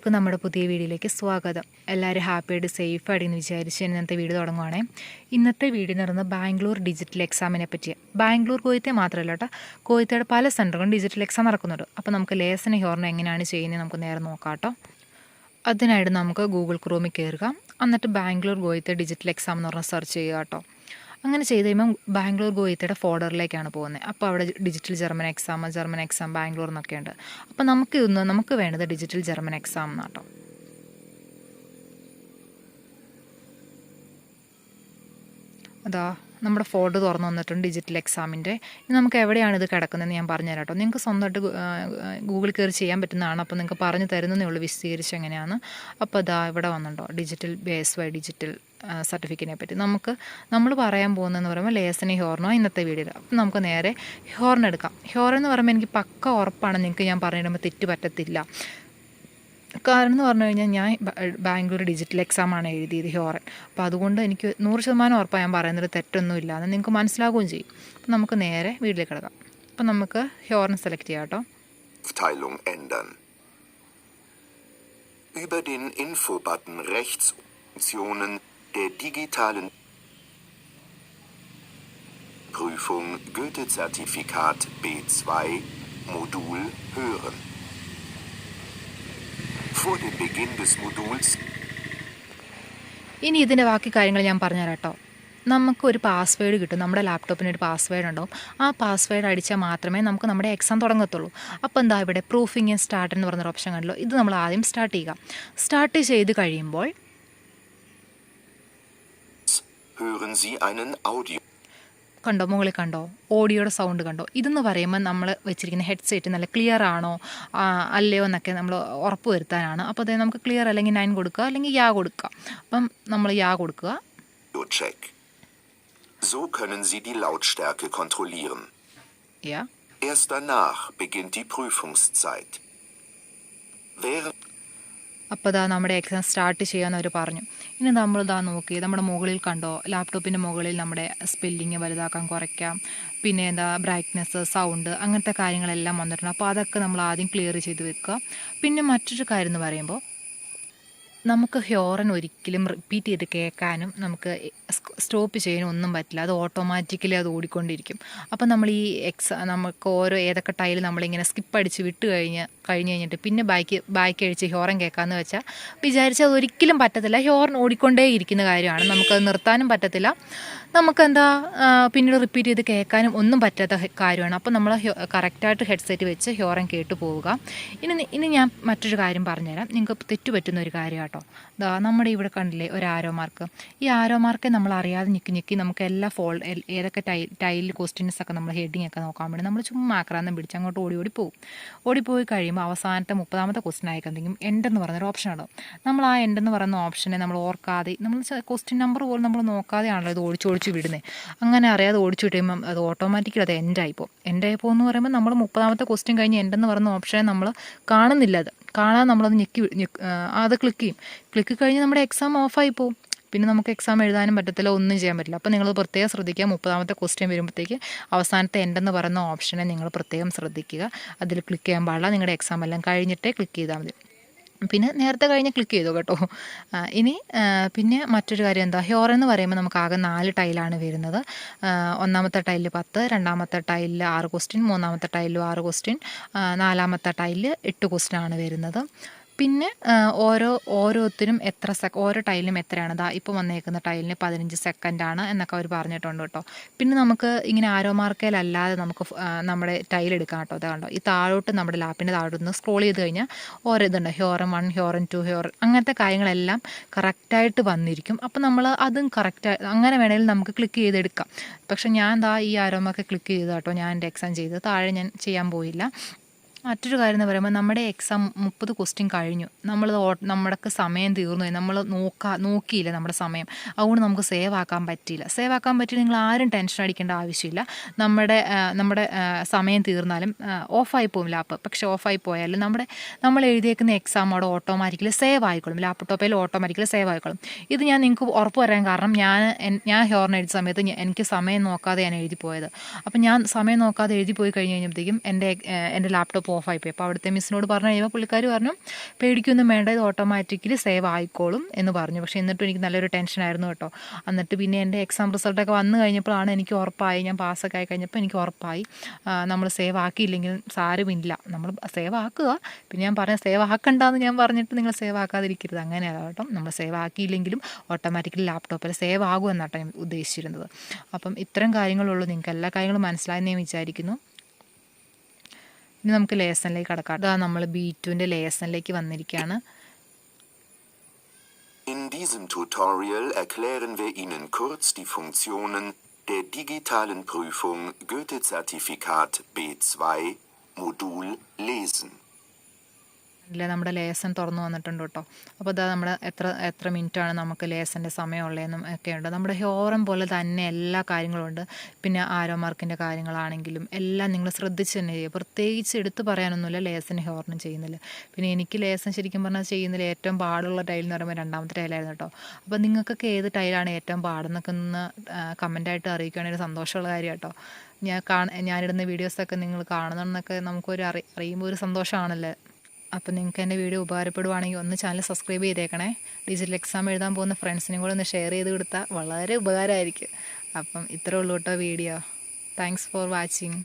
എല്ലാവർക്കും നമ്മുടെ പുതിയ വീഡിയോയിലേക്ക് സ്വാഗതം. എല്ലാവരും ഹാപ്പിയായിട്ട് സേഫായിട്ടെന്ന് വിചാരിച്ച് ഇന്നത്തെ വീഡിയോ തുടങ്ങുവാണേ. ഇന്നത്തെ വീഡിയോ എന്ന് പറയുന്നത് ബാംഗ്ലൂർ ഡിജിറ്റൽ എക്സാമിനെ പറ്റിയാണ്. ബാംഗ്ലൂർ കോയത്തെ മാത്രമല്ല കേട്ടോ, കോയത്തയുടെ പല സെൻറ്ററുകളും ഡിജിറ്റൽ എക്സാം നടക്കുന്നുണ്ട്. അപ്പോൾ നമുക്ക് ലേസൺ ഹോർൺ എങ്ങനെയാണ് ചെയ്യുന്നത് നമുക്ക് നേരെ നോക്കാം കേട്ടോ. അതിനായിട്ട് നമുക്ക് ഗൂഗിൾ ക്രോമിൽ കയറുക, എന്നിട്ട് ബാംഗ്ലൂർ കോയത്തെ ഡിജിറ്റൽ എക്സാം എന്ന് പറഞ്ഞാൽ സെർച്ച് ചെയ്യുക കേട്ടോ. അങ്ങനെ ചെയ്ത് കഴിയുമ്പം ബാംഗ്ലൂർ ഗോയത്തയുടെ ഫോൾഡറിലേക്കാണ് പോകുന്നത്. അപ്പോൾ അവിടെ ഡിജിറ്റൽ ജർമ്മൻ എക്സാം ബാംഗ്ലൂർ എന്നൊക്കെ ഉണ്ട്. അപ്പോൾ നമുക്ക് വേണ്ടത് ഡിജിറ്റൽ ജർമ്മൻ എക്സാം എന്നാട്ടോ. അതാ നമ്മുടെ ഫോൾഡർ തുറന്നു വന്നിട്ടുണ്ട് ഡിജിറ്റൽ എക്സാമിൻ്റെ. ഇനി നമുക്ക് എവിടെയാണ് ഇത് കിടക്കുന്നതെന്ന് ഞാൻ പറഞ്ഞുതരാം കേട്ടോ. നിങ്ങൾക്ക് സ്വന്തമായിട്ട് ഗൂഗിളിൽ കയറി ചെയ്യാൻ പറ്റുന്നതാണ്. അപ്പോൾ നിങ്ങൾക്ക് പറഞ്ഞു തരുന്നതേ ഉള്ളൂ വിശദീകരിച്ച് എങ്ങനെയാണ്. അപ്പോൾ അതാ ഇവിടെ വന്നിട്ടുണ്ടോ ഡിജിറ്റൽ BSY ഡിജിറ്റൽ സർട്ടിഫിക്കറ്റിനെ പറ്റി നമ്മൾ പറയാൻ പോകുന്നതെന്ന് പറയുമ്പോൾ ലേസൺ ഹോർണോ ഇന്നത്തെ വീഡിയോയിൽ. അപ്പം നമുക്ക് നേരെ ഹോർൺ എടുക്കാം. ഹോർൺ എന്ന് പറയുമ്പോൾ എനിക്ക് പക്ക ഉറപ്പാണ് നിങ്ങൾക്ക് ഞാൻ പറഞ്ഞിടുമ്പോൾ തെറ്റ് പറ്റത്തില്ല. കാരണം എന്ന് പറഞ്ഞു കഴിഞ്ഞാൽ ഞാൻ ബാംഗ്ലൂർ ഡിജിറ്റൽ എക്സാമാണ് എഴുതിയത് ഹോറൻ. അപ്പോൾ അതുകൊണ്ട് എനിക്ക് 100% ഉറപ്പാണ് ഞാൻ പറയുന്നത് തെറ്റൊന്നുമില്ല എന്ന് നിങ്ങൾക്ക് മനസ്സിലാവുകയും ചെയ്യും. അപ്പം നമുക്ക് നേരെ വീട്ടിലേക്ക് കിടക്കാം. അപ്പം നമുക്ക് ഹോറൻ സെലക്ട് ചെയ്യാം കേട്ടോ. Aufteilung ändern. Über den Info-Button rechts Optionen der digitalen Prüfung Goethe-Zertifikat B2 Modul hören. Vor dem Beginn des Moduls. ഇനി ഇതിൻ്റെ ബാക്കി കാര്യങ്ങൾ ഞാൻ പറഞ്ഞുതരാം കേട്ടോ. നമുക്കൊരു പാസ്വേഡ് കിട്ടും. നമ്മുടെ ലാപ്ടോപ്പിന് ഒരു പാസ്വേഡ് ഉണ്ടാവും. ആ പാസ്വേഡ് അടിച്ചാൽ മാത്രമേ നമുക്ക് നമ്മുടെ എക്സാം തുടങ്ങത്തുള്ളൂ. അപ്പോൾ എന്താ ഇവിടെ പ്രൂഫിങ് ആൻഡ് സ്റ്റാർട്ട് എന്ന് പറഞ്ഞൊരു ഓപ്ഷൻ കണ്ടല്ലോ. ഇത് നമ്മൾ ആദ്യം സ്റ്റാർട്ട് ചെയ്യുക. സ്റ്റാർട്ട് ചെയ്ത് കഴിയുമ്പോൾ hören Sie einen Audio. കണ്ടോ, മുകളിൽ കണ്ടോ ഓഡിയോയുടെ സൗണ്ട് കണ്ടോ. ഇതെന്ന് പറയുമ്പോൾ നമ്മൾ വെച്ചിരിക്കുന്ന ഹെഡ്സെറ്റ് നല്ല ക്ലിയർ ആണോ അല്ലയോ എന്നൊക്കെ നമ്മൾ ഉറപ്പ് വരുത്താനാണ്. അപ്പോൾ അതായത് നമുക്ക് ക്ലിയർ അല്ലെങ്കിൽ 9 കൊടുക്കുക, അല്ലെങ്കിൽ യാ കൊടുക്കുക. അപ്പം നമ്മൾ യാ കൊടുക്കുക. Check. So können Sie die Lautstärke kontrollieren. Ja. Erst danach beginnt die Prüfungszeit. അപ്പോൾ ഇതാ നമ്മുടെ എക്സാം സ്റ്റാർട്ട് ചെയ്യാമെന്ന് അവർ പറഞ്ഞു. ഇനി നമ്മളിതാ നോക്കി നമ്മുടെ മുകളിൽ കണ്ടോ, ലാപ്ടോപ്പിൻ്റെ മുകളിൽ നമ്മുടെ സ്പെല്ലിങ് വലുതാക്കാൻ കുറയ്ക്കാം, പിന്നെ എന്താ ബ്രൈറ്റ്നെസ്, സൗണ്ട്, അങ്ങനത്തെ കാര്യങ്ങളെല്ലാം വന്നിട്ടുണ്ട്. അപ്പോൾ അതൊക്കെ നമ്മൾ ആദ്യം ക്ലിയർ ചെയ്ത് വെക്കുക. പിന്നെ മറ്റൊരു കാര്യം എന്ന് പറയുമ്പോൾ നമുക്ക് ഹോറൻ ഒരിക്കലും റിപ്പീറ്റ് ചെയ്ത് കേൾക്കാനും നമുക്ക് സ്റ്റോപ്പ് ചെയ്യാനും ഒന്നും പറ്റില്ല. അത് ഓട്ടോമാറ്റിക്കലി അത് ഓടിക്കൊണ്ടിരിക്കും. അപ്പം നമ്മൾ ഈ നമുക്ക് ഏതൊക്കെ ടൈൽ നമ്മളിങ്ങനെ സ്കിപ്പ് അടിച്ച് വിട്ട് കഴിഞ്ഞിട്ട് പിന്നെ ബാക്കി അടിച്ച് ഹോറൻ കേൾക്കാമെന്ന് വെച്ചാൽ വിചാരിച്ചാൽ അത് ഒരിക്കലും പറ്റത്തില്ല. ഹോറൻ ഓടിക്കൊണ്ടേ ഇരിക്കുന്ന കാര്യമാണ്. നമുക്കത് നിർത്താനും പറ്റത്തില്ല. നമുക്കെന്താ പിന്നീട് റിപ്പീറ്റ് ചെയ്ത് കേൾക്കാനും ഒന്നും പറ്റാത്ത കാര്യമാണ്. അപ്പോൾ നമ്മൾ കറക്റ്റായിട്ട് ഹെഡ്സെറ്റ് വെച്ച് ഹോറൻ കേട്ട് പോവുക. ഇനി ഞാൻ മറ്റൊരു കാര്യം പറഞ്ഞുതരാം. നിങ്ങൾക്ക് തെറ്റുപറ്റുന്ന ഒരു കാര്യം കേട്ടോ. നമ്മുടെ ഇവിടെ കണ്ടില്ലേ ഒരു ആരോ മാർക്ക്. ഈ ആരോ മാർക്ക് നമ്മൾ അറിയാതെ ഞെക്കി നമുക്ക് എല്ലാ ഏതൊക്കെ ടൈൽ ക്വസ്റ്റ്യൻസൊക്കെ നമ്മൾ ഹെഡിങ് ഒക്കെ നോക്കാൻ വേണ്ടി നമ്മൾ ചുമ്മാ ആക്രാന്തം പിടിച്ച് അങ്ങോട്ട് ഓടിപ്പോയി കഴിയുമ്പോൾ അവസാനത്തെ 30ാമത്തെ ക്വസ്റ്റ്യൻ ആയിക്കെന്തെങ്കിലും എൻഡ് എന്ന് പറയുന്നൊരു ഓപ്ഷൻ ഉണ്ടാവും. നമ്മൾ ആ എൻഡ് എന്ന് പറയുന്ന ഓപ്ഷനെ നമ്മൾ ഓർക്കാതെ നമ്മൾ ക്വസ്റ്റ്യൻ നമ്പർ പോലും നമ്മൾ നോക്കാതെയാണല്ലോ ഇത് ഓടിച്ചു വിടുന്നത്. അങ്ങനെ അറിയാതെ ഓടിച്ചു വിടുമ്പം അത് ഓട്ടോമാറ്റിക്കലി അത് എൻഡായി പോകും എന്ന് പറയുമ്പോൾ നമ്മൾ 30ാമത്തെ ക്വസ്റ്റ്യൻ കഴിഞ്ഞ് എൻഡ് എന്ന് പറയുന്ന ഓപ്ഷനെ നമ്മൾ കാണുന്നില്ല. കാണാൻ നമ്മളത് അത് ക്ലിക്ക് കഴിഞ്ഞ് നമ്മുടെ എക്സാം ഓഫായി പോകും. പിന്നെ നമുക്ക് എക്സാം എഴുതാനും പറ്റത്തില്ല, ഒന്നും ചെയ്യാൻ പറ്റില്ല. അപ്പോൾ നിങ്ങൾ പ്രത്യേകം ശ്രദ്ധിക്കുക. 30ാമത്തെ ക്വസ്റ്റ്യൻ വരുമ്പോഴത്തേക്ക് അവസാനത്തെ എൻഡെന്ന് പറയുന്ന ഓപ്ഷനെ നിങ്ങൾ പ്രത്യേകം ശ്രദ്ധിക്കുക. അതിൽ ക്ലിക്ക് ചെയ്യാൻ പാടില്ല. നിങ്ങളുടെ എക്സാം എല്ലാം കഴിഞ്ഞിട്ടേ ക്ലിക്ക് ചെയ്താൽ മതി. പിന്നെ നേരത്തെ കഴിഞ്ഞ് ക്ലിക്ക് ചെയ്തു കേട്ടോ. ഇനി പിന്നെ മറ്റൊരു കാര്യം എന്താ, ഹോറൻ എന്ന് പറയുമ്പോൾ നമുക്ക് ആകെ 4 ടൈലാണ് വരുന്നത്. 1ാമത്തെ ടൈലിൽ 10, 2ാമത്തെ ടൈലിൽ 6 ക്വസ്റ്റ്യൻ, 3ാമത്തെ ടൈലിൽ 6 ക്വസ്റ്റ്യൻ, 4ാമത്തെ ടൈലിൽ 8 ക്വസ്റ്റ്യൻ ആണ് വരുന്നത്. പിന്നെ ഓരോരുത്തരും ഓരോ ടൈലിനും എത്രയാണ്. ഇപ്പോൾ വന്നേക്കുന്ന ടൈലിന് 15 സെക്കൻഡാണ് എന്നൊക്കെ അവർ പറഞ്ഞിട്ടുണ്ട് കേട്ടോ. പിന്നെ നമുക്ക് ഇങ്ങനെ ആരോ മാർക്കയിലല്ലാതെ നമുക്ക് നമ്മുടെ ടൈൽ എടുക്കാം കേട്ടോ. അത് കണ്ടോ, ഈ താഴോട്ട് നമ്മുടെ ലാപ്പിൻ്റെ താഴോട്ട് സ്ക്രോൾ ചെയ്ത് കഴിഞ്ഞാൽ ഓരോ ഇതുണ്ട്, ഹോറൻ 1, ഹോറൻ 2, ഹോറൻ അങ്ങനത്തെ കാര്യങ്ങളെല്ലാം കറക്റ്റായിട്ട് വന്നിരിക്കും. അപ്പോൾ നമ്മൾ അതും കറക്റ്റായി അങ്ങനെ വേണമെങ്കിൽ നമുക്ക് ക്ലിക്ക് ചെയ്തെടുക്കാം. പക്ഷെ ഞാൻ ഈ ആരോ മാർക്ക് ക്ലിക്ക് ചെയ്ത് കേട്ടോ ഞാൻ എൻ്റെ എക്സാം ചെയ്ത് താഴെ ഞാൻ ചെയ്യാൻ പോയില്ല. മറ്റൊരു കാര്യം എന്ന് പറയുമ്പോൾ നമ്മുടെ എക്സാം 30 ക്വസ്റ്റ്യൻ കഴിഞ്ഞു, നമ്മുടെയൊക്കെ സമയം തീർന്നു, നമ്മൾ നോക്കിയില്ല നമ്മുടെ സമയം. അതുകൊണ്ട് നമുക്ക് സേവ് ആക്കാൻ പറ്റിയില്ല. നിങ്ങൾ ആരും ടെൻഷൻ അടിക്കേണ്ട ആവശ്യമില്ല. നമ്മുടെ സമയം തീർന്നാലും ഓഫായി പോകും ലാപ്പ്. പക്ഷേ ഓഫായി പോയാലും നമ്മൾ എഴുതിയേക്കുന്ന എക്സാം അവിടെ ഓട്ടോമാറ്റിക്കലി സേവ് ആയിക്കോളും. ലാപ്ടോപ്പിൽ ഓട്ടോമാറ്റിക്കലി സേവ് ആയിക്കോളും. ഇത് ഞാൻ നിങ്ങൾക്ക് ഉറപ്പ് പറയാൻ കാരണം ഞാൻ ഹോർൺ എഴുതിയ സമയത്ത് എനിക്ക് സമയം നോക്കാതെ ഞാൻ എഴുതി പോയത്. അപ്പം ഞാൻ സമയം നോക്കാതെ എഴുതി പോയി കഴിഞ്ഞപ്പോഴത്തേക്കും എൻ്റെ ലാപ്ടോപ്പ് ഓഫ് ആയിപ്പോയി. അപ്പോൾ അവിടുത്തെ മിസ്സിനോട് പറഞ്ഞു കഴിയുമ്പോൾ പുള്ളിക്കാർ പറഞ്ഞു പേടിക്കൊന്നും വേണ്ട, ഇത് ഓട്ടോമാറ്റിക്കലി സേവ് ആയിക്കോളും എന്ന് പറഞ്ഞു. പക്ഷേ എന്നിട്ടും എനിക്ക് നല്ലൊരു ടെൻഷനായിരുന്നു കേട്ടോ. എന്നിട്ട് പിന്നെ എൻ്റെ എക്സാം റിസൾട്ടൊക്കെ വന്നു കഴിഞ്ഞപ്പോഴാണ് എനിക്ക് ഉറപ്പായി, ഞാൻ പാസ്സൊക്കെ ആയി കഴിഞ്ഞപ്പോൾ എനിക്ക് ഉറപ്പായി നമ്മൾ സേവ് ആക്കിയില്ലെങ്കിൽ സാരമില്ല, നമ്മൾ സേവ് ആക്കുക. പിന്നെ ഞാൻ പറഞ്ഞ സേവ് ആക്കണ്ടെന്ന് ഞാൻ പറഞ്ഞിട്ട് നിങ്ങൾ സേവ് ആക്കാതിരിക്കരുത്, അങ്ങനെയല്ല കേട്ടോ. നമ്മൾ സേവ് ആക്കിയില്ലെങ്കിലും ഓട്ടോമാറ്റിക്കലി ലാപ്ടോപ്പിൽ സേവ് ആകുമെന്നാട്ടോ ഞാൻ ഉദ്ദേശിച്ചിരുന്നത്. അപ്പം ഇത്തരം കാര്യങ്ങളുള്ളൂ. നിങ്ങൾക്ക് എല്ലാ കാര്യങ്ങളും മനസ്സിലായെന്ന് ഞാൻ വിചാരിക്കുന്നു. ഇനി നമുക്ക് ലേസണിലേക്ക് കടക്കാം. അതാ നമ്മൾ B2ൻ്റെ ലേസണിലേക്ക് വന്നിരിക്കുകയാണ്. In diesem Tutorial erklären wir Ihnen kurz die Funktionen der digitalen Prüfung Goethe-Zertifikat B2 Modul Lesen. ഇല്ല, നമ്മുടെ ലേസൺ തുറന്നു വന്നിട്ടുണ്ട് കേട്ടോ. അപ്പോൾ അതാ നമ്മുടെ എത്ര മിനിറ്റാണ് നമുക്ക് ലേസൻ്റെ സമയമുള്ളതെന്നും ഒക്കെ ഉണ്ട്. നമ്മുടെ ഹോറം പോലെ തന്നെ എല്ലാ കാര്യങ്ങളും ഉണ്ട്. പിന്നെ ആരോ മാർക്കിൻ്റെ കാര്യങ്ങളാണെങ്കിലും എല്ലാം നിങ്ങൾ ശ്രദ്ധിച്ച് തന്നെ ചെയ്യുക. പ്രത്യേകിച്ച് എടുത്ത് പറയാനൊന്നുമില്ല ലേസന് ഹോറിനും ചെയ്യുന്നില്ല. പിന്നെ എനിക്ക് ലേസൺ ശരിക്കും പറഞ്ഞാൽ ചെയ്യുന്നതിൽ ഏറ്റവും പാടുള്ള ടൈൽ എന്ന് പറയുമ്പോൾ രണ്ടാമത്തെ ടൈലായിരുന്നു കേട്ടോ. അപ്പോൾ നിങ്ങൾക്കൊക്കെ ഏത് ടൈലാണ് ഏറ്റവും പാടെന്നൊക്കെ ഒന്ന് കമൻറ്റായിട്ട് അറിയിക്കുകയാണെങ്കിൽ സന്തോഷമുള്ള കാര്യം കേട്ടോ. ഞാനിടുന്ന വീഡിയോസൊക്കെ നിങ്ങൾ കാണണമെന്നൊക്കെ നമുക്കൊരു അറിയുമ്പോൾ ഒരു സന്തോഷമാണല്ലോ. അപ്പം നിങ്ങൾക്ക് എൻ്റെ വീഡിയോ ഉപകാരപ്പെടുവാണെങ്കിൽ ഒന്ന് ചാനൽ സബ്സ്ക്രൈബ് ചെയ്തേക്കണേ. ഡിജിറ്റൽ എക്സാം എഴുതാൻ പോകുന്ന ഫ്രണ്ട്സിനും കൂടെ ഒന്ന് ഷെയർ ചെയ്ത് കൊടുത്താൽ വളരെ ഉപകാരമായിരിക്കും. അപ്പം ഇത്രേ ഉള്ളൂ കേട്ടോ വീഡിയോ. Thanks for watching.